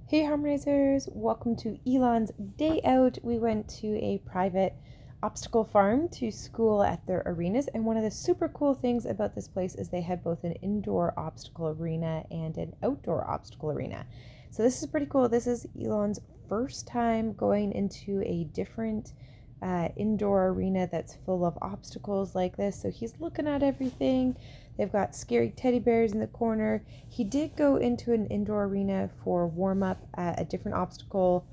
Hey Harmonizers, welcome to Elon's day out. We went to a private obstacle farm to school at their arenas, and one of the super cool things about this place is they had both an indoor obstacle arena and an outdoor obstacle arena. So this is pretty cool. This is Elon's first time going into a different indoor arena that's full of obstacles like this. So he's looking at everything. They've got scary teddy bears in the corner. He did go into an indoor arena for warm up at a different obstacle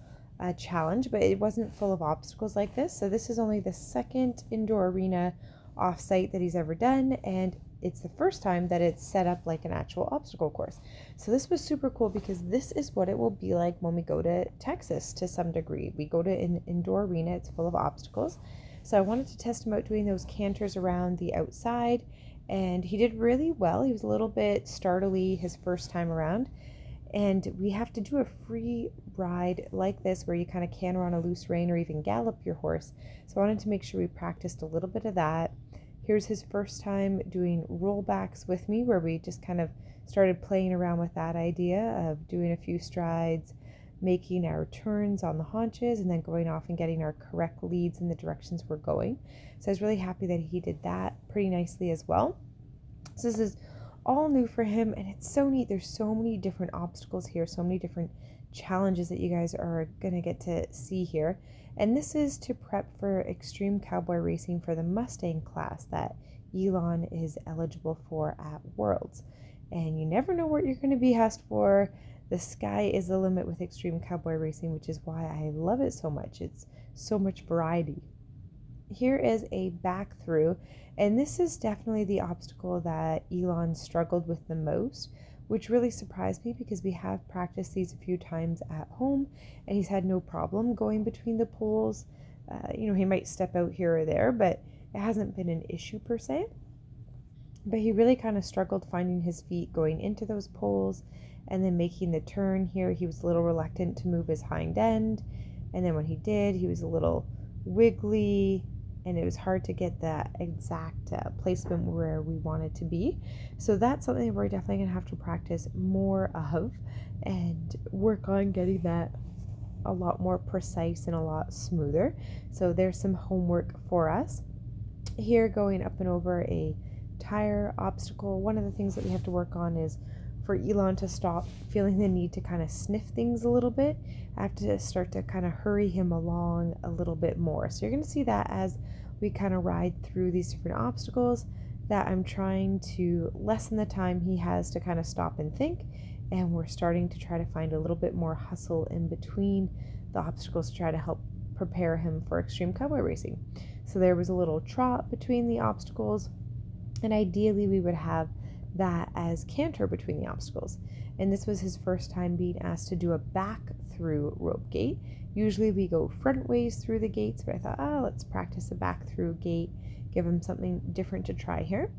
challenge, but it wasn't full of obstacles like this. So this is only the second indoor arena off-site that he's ever done, and it's the first time that it's set up like an actual obstacle course. So this was super cool because this is what it will be like when we go to Texas to some degree. We go to an indoor arena, it's full of obstacles. So I wanted to test him out doing those canters around the outside, and he did really well. He was a little bit startly his first time around. And we have to do a free ride like this where you kind of canter on a loose rein or even gallop your horse. So I wanted to make sure we practiced a little bit of that. Here's his first time doing rollbacks with me, where we just kind of started playing around with that idea of doing a few strides, making our turns on the haunches, and then going off and getting our correct leads in the directions we're going. So I was really happy that he did that pretty nicely as well. So this is all new for him, and it's so neat. There's so many different obstacles here, so many different challenges that you guys are gonna get to see here. And this is to prep for extreme cowboy racing for the Mustang class that Elon is eligible for at Worlds. And you never know what you're going to be asked for. The sky is the limit with extreme cowboy racing, which is why I love it so much. It's so much variety. Here is a back through, and this is definitely the obstacle that Elon struggled with the most, which really surprised me because we have practiced these a few times at home and he's had no problem going between the poles. He might step out here or there, but it hasn't been an issue per se. But he really kind of struggled finding his feet going into those poles and then making the turn here. He was a little reluctant to move his hind end, and then when he did, he was a little wiggly, and it was hard to get that exact placement where we wanted to be. So that's something we're definitely going to have to practice more of and work on getting that a lot more precise and a lot smoother. So there's some homework for us. Here, going up and over a tire obstacle, one of the things that we have to work on is for Elon to stop feeling the need to kind of sniff things a little bit. I have to start to kind of hurry him along a little bit more. So you're going to see that as we kind of ride through these different obstacles, that I'm trying to lessen the time he has to kind of stop and think, and we're starting to try to find a little bit more hustle in between the obstacles to try to help prepare him for extreme cowboy racing. So there was a little trot between the obstacles, and ideally we would have that as canter between the obstacles. And this was his first time being asked to do a back through rope gate. Usually we go front ways through the gates, but I thought, let's practice a back through gate, give him something different to try here.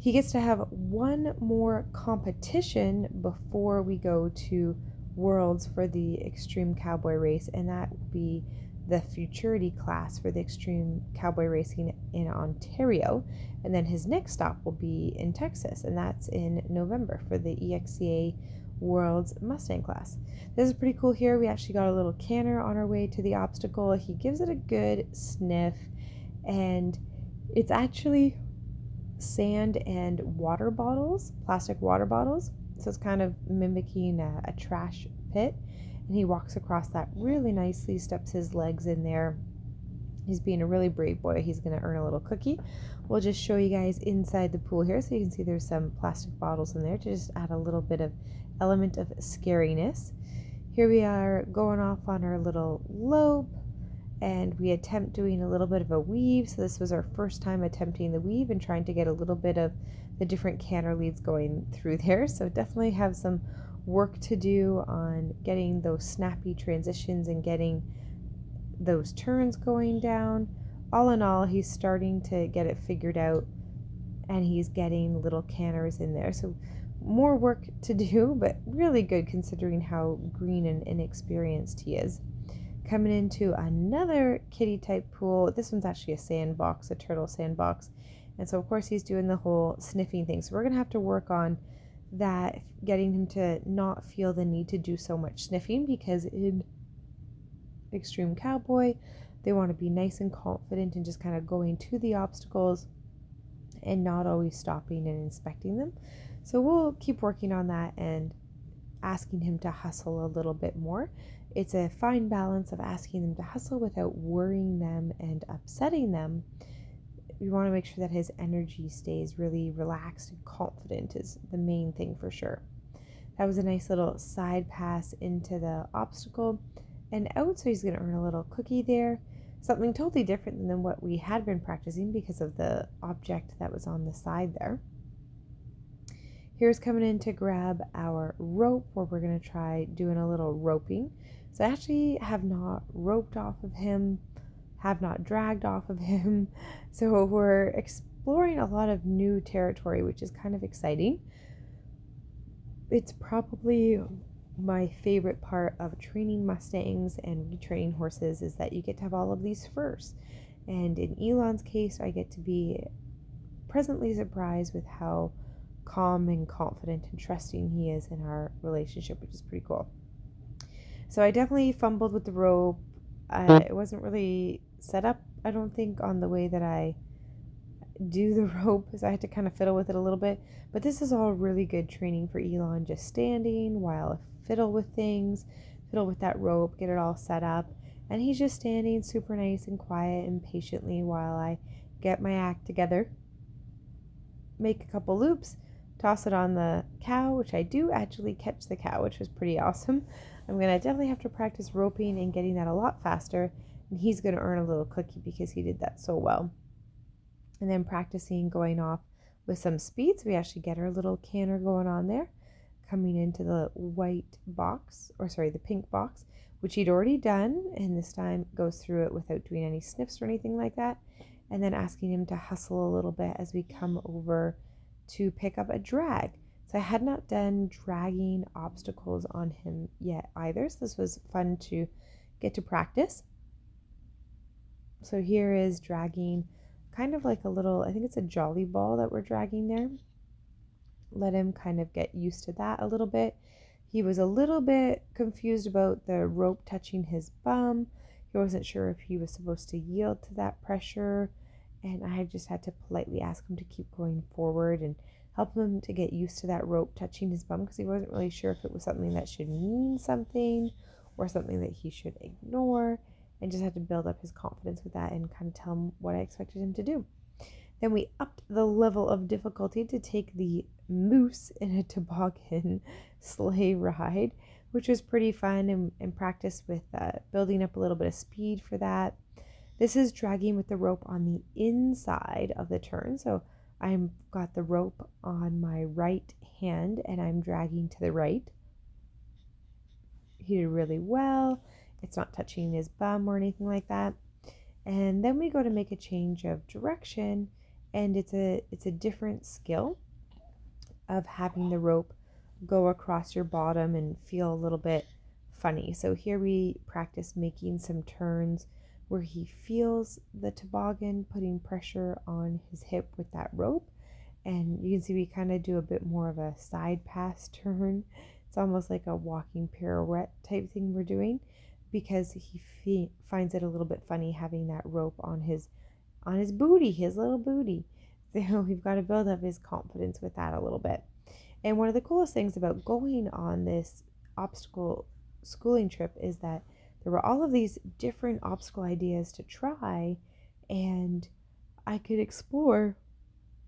He gets to have one more competition before we go to Worlds for the Extreme Cowboy Race, and that will be the futurity class for the extreme cowboy racing in Ontario. And then his next stop will be in Texas, and that's in November for the EXCA World's Mustang class. This is pretty cool here. We actually got a little canter on our way to the obstacle. He gives it a good sniff, and it's actually sand and water bottles, plastic water bottles. So it's kind of mimicking a trash pit. And he walks across that really nicely, steps his legs in there. He's being a really brave boy. He's going to earn a little cookie. We'll just show you guys inside the pool here, so you can see there's some plastic bottles in there to just add a little bit of element of scariness. Here we are going off on our little lope, and we attempt doing a little bit of a weave. So this was our first time attempting the weave and trying to get a little bit of the different canter leads going through there. So definitely have some work to do on getting those snappy transitions and getting those turns going down. All in all, he's starting to get it figured out, and he's getting little canters in there. So more work to do, but really good considering how green and inexperienced he is. Coming into another kiddie type pool. This one's actually a sandbox, a turtle sandbox. And so of course he's doing the whole sniffing thing. So we're going to have to work on that getting him to not feel the need to do so much sniffing, because in Extreme Cowboy, they want to be nice and confident and just kind of going to the obstacles and not always stopping and inspecting them. So we'll keep working on that and asking him to hustle a little bit more. It's a fine balance of asking them to hustle without worrying them and upsetting them. We want to make sure that his energy stays really relaxed and confident is the main thing for sure. That was a nice little side pass into the obstacle and out, so he's going to earn a little cookie there. Something totally different than what we had been practicing because of the object that was on the side there. Here's coming in to grab our rope, where we're going to try doing a little roping. So I actually have not roped off of him, have not dragged off of him. So we're exploring a lot of new territory, which is kind of exciting. It's probably my favorite part of training Mustangs and retraining horses is that you get to have all of these first. And in Elon's case, I get to be pleasantly surprised with how calm and confident and trusting he is in our relationship, which is pretty cool. So I definitely fumbled with the rope. It wasn't really set up, I don't think, on the way that I do the rope, so I had to kind of fiddle with it a little bit. But this is all really good training for Elon, just standing while I fiddle with things, fiddle with that rope, get it all set up. And he's just standing super nice and quiet and patiently while I get my act together, make a couple loops, toss it on the cow, which I do actually catch the cow, which was pretty awesome. I'm going to definitely have to practice roping and getting that a lot faster, and he's going to earn a little cookie because he did that so well. And then practicing going off with some speeds, we actually get our little canter going on there, coming into the white box, or sorry, the pink box, which he'd already done, and this time goes through it without doing any sniffs or anything like that. And then asking him to hustle a little bit as we come over to pick up a drag. So I had not done dragging obstacles on him yet either, so this was fun to get to practice. So here is dragging kind of like a little, I think it's a jolly ball that we're dragging there. Let him kind of get used to that a little bit. He was a little bit confused about the rope touching his bum. He wasn't sure if he was supposed to yield to that pressure, and I just had to politely ask him to keep going forward and help him to get used to that rope touching his bum, because he wasn't really sure if it was something that should mean something or something that he should ignore, and just had to build up his confidence with that and kind of tell him what I expected him to do. Then we upped the level of difficulty to take the moose in a toboggan sleigh ride, which was pretty fun, and practice with building up a little bit of speed for that. This is dragging with the rope on the inside of the turn. So I've got the rope on my right hand and I'm dragging to the right. He did really well. It's not touching his bum or anything like that. And then we go to make a change of direction, and it's a different skill of having the rope go across your bottom and feel a little bit funny. So here we practice making some turns where he feels the toboggan putting pressure on his hip with that rope. And you can see we kind of do a bit more of a side pass turn. It's almost like a walking pirouette type thing we're doing, because he finds it a little bit funny having that rope on his booty, his little booty. So we've got to build up his confidence with that a little bit. And one of the coolest things about going on this obstacle schooling trip is that there were all of these different obstacle ideas to try, and I could explore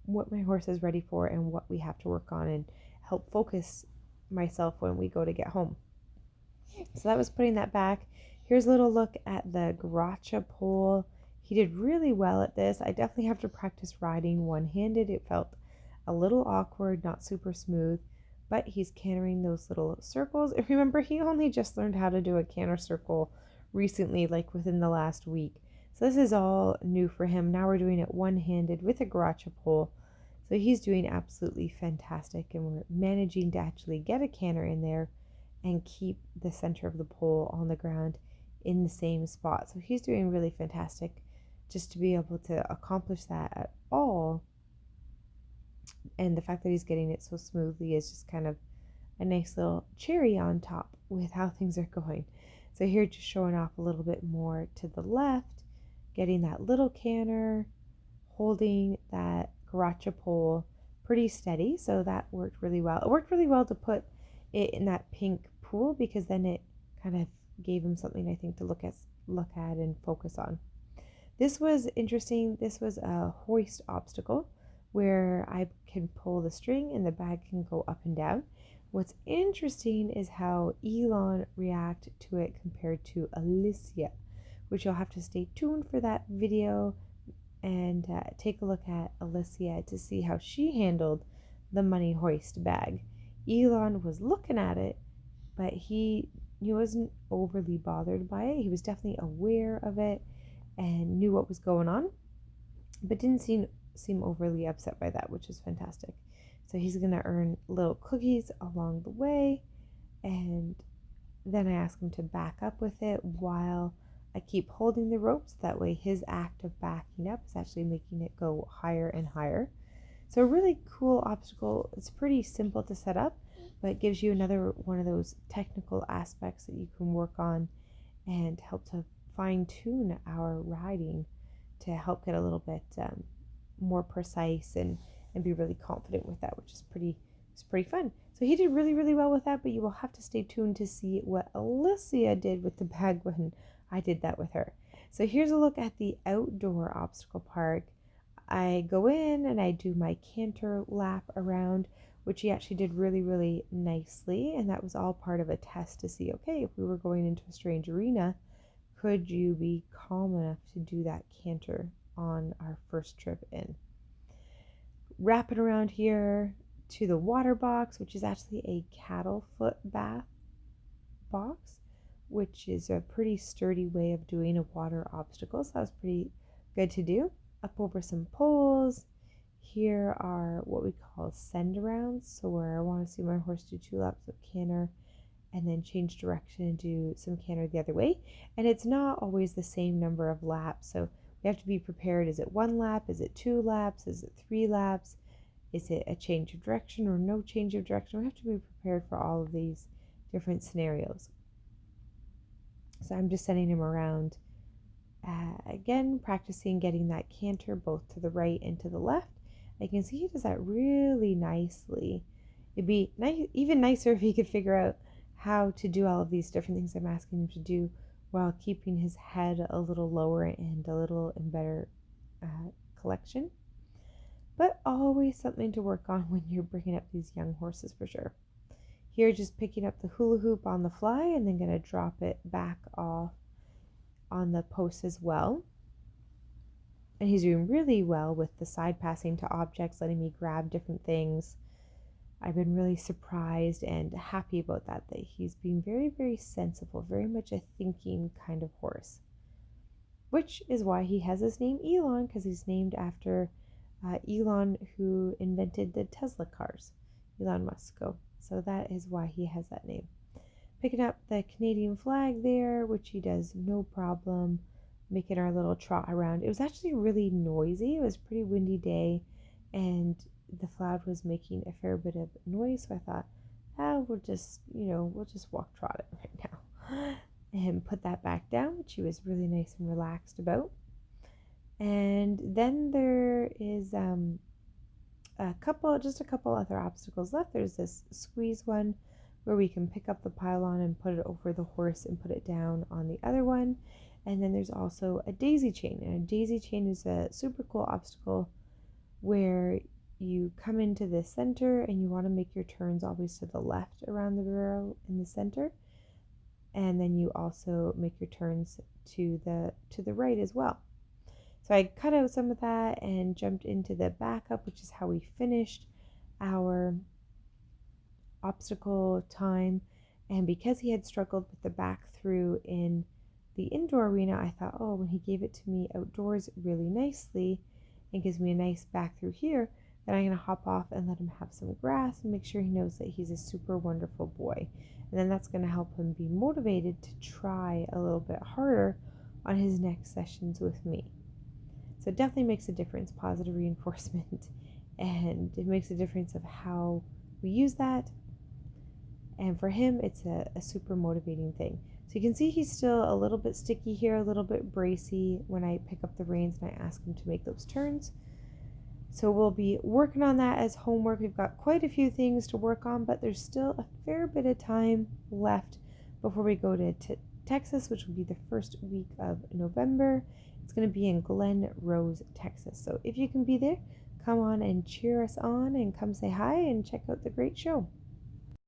what my horse is ready for and what we have to work on, and help focus myself when we go to get home. So that was putting that back. Here's a little look at the gotcha pole. He did really well at this. I definitely have to practice riding one-handed. It felt a little awkward, not super smooth, but he's cantering those little circles. And remember, he only just learned how to do a canter circle recently, like within the last week. So this is all new for him. Now we're doing it one-handed with a gotcha pole. So he's doing absolutely fantastic, and we're managing to actually get a canter in there and keep the center of the pole on the ground in the same spot. So he's doing really fantastic. Just to be able to accomplish that at all And the fact that he's getting it so smoothly is just kind of a nice little cherry on top with how things are going. So here just showing off a little bit more to the left, getting that little canter, holding that garacha pole pretty steady. So that worked really well. It worked really well to put it in that pink pool because then it kind of gave him something I think to look at and focus on. This was interesting. This was a hoist obstacle where I can pull the string and the bag can go up and down. What's interesting is how Elon reacted to it compared to Alicia, which you'll have to stay tuned for that video and take a look at Alicia to see how she handled the money hoist bag. Elon was looking at it, but he wasn't overly bothered by it. He was definitely aware of it and knew what was going on, but didn't seem overly upset by that, which is fantastic. So he's going to earn little cookies along the way, and then I ask him to back up with it while I keep holding the ropes. That way his act of backing up is actually making it go higher and higher. So a really cool obstacle. It's pretty simple to set up, but it gives you another one of those technical aspects that you can work on and help to fine-tune our riding to help get a little bit more precise and be really confident with that, which is pretty fun. So he did really, really well with that, but you will have to stay tuned to see what Alicia did with the bag when I did that with her. So here's a look at the outdoor obstacle park. I go in and I do my canter lap around, which he actually did really, really nicely. And that was all part of a test to see, okay, if we were going into a strange arena, could you be calm enough to do that canter on our first trip in? Wrapping around here to the water box, which is actually a cattle foot bath box, which is a pretty sturdy way of doing a water obstacle. So that was pretty good to do. Up over some poles. Here are what we call send arounds. So where I want to see my horse do 2 laps of canter and then change direction and do some canter the other way. And it's not always the same number of laps. So we have to be prepared. Is it 1 lap? Is it 2 laps? Is it 3 laps? Is it a change of direction or no change of direction? We have to be prepared for all of these different scenarios. So I'm just sending him around. Again, practicing getting that canter both to the right and to the left. I can see he does that really nicely. It'd be even nicer if he could figure out how to do all of these different things I'm asking him to do while keeping his head a little lower and a little in better collection. But always something to work on when you're bringing up these young horses for sure. Here, just picking up the hula hoop on the fly and then going to drop it back off on the post as well. And he's doing really well with the side passing to objects, letting me grab different things. I've been really surprised and happy about that he's being very, very sensible, very much a thinking kind of horse. Which is why he has his name Elon, because he's named after Elon, who invented the Tesla cars, Elon Musk. So that is why he has that name. Picking up the Canadian flag there, which he does no problem, making our little trot around. It was actually really noisy. It was a pretty windy day, and the flag was making a fair bit of noise. So I thought, we'll just walk trot it right now, and put that back down, which he was really nice and relaxed about. And then there is a couple other obstacles left. There's this squeeze one where we can pick up the pylon and put it over the horse and put it down on the other one. And then there's also a daisy chain. And a daisy chain is a super cool obstacle where you come into the center and you want to make your turns always to the left around the barrel in the center. And then you also make your turns to the right as well. So I cut out some of that and jumped into the backup, which is how we finished our obstacle time. And because he had struggled with the back through in the indoor arena, I thought, when he gave it to me outdoors really nicely and gives me a nice back through here, then I'm going to hop off and let him have some grass and make sure he knows that he's a super wonderful boy. And then that's going to help him be motivated to try a little bit harder on his next sessions with me. So it definitely makes a difference, positive reinforcement and it makes a difference of how we use that. And for him, it's a super motivating thing. So you can see he's still a little bit sticky here, a little bit bracy when I pick up the reins and I ask him to make those turns. So we'll be working on that as homework. We've got quite a few things to work on, but there's still a fair bit of time left before we go to Texas, which will be the first week of November. It's going to be in Glen Rose, Texas. So if you can be there, come on and cheer us on and come say hi and check out the great show.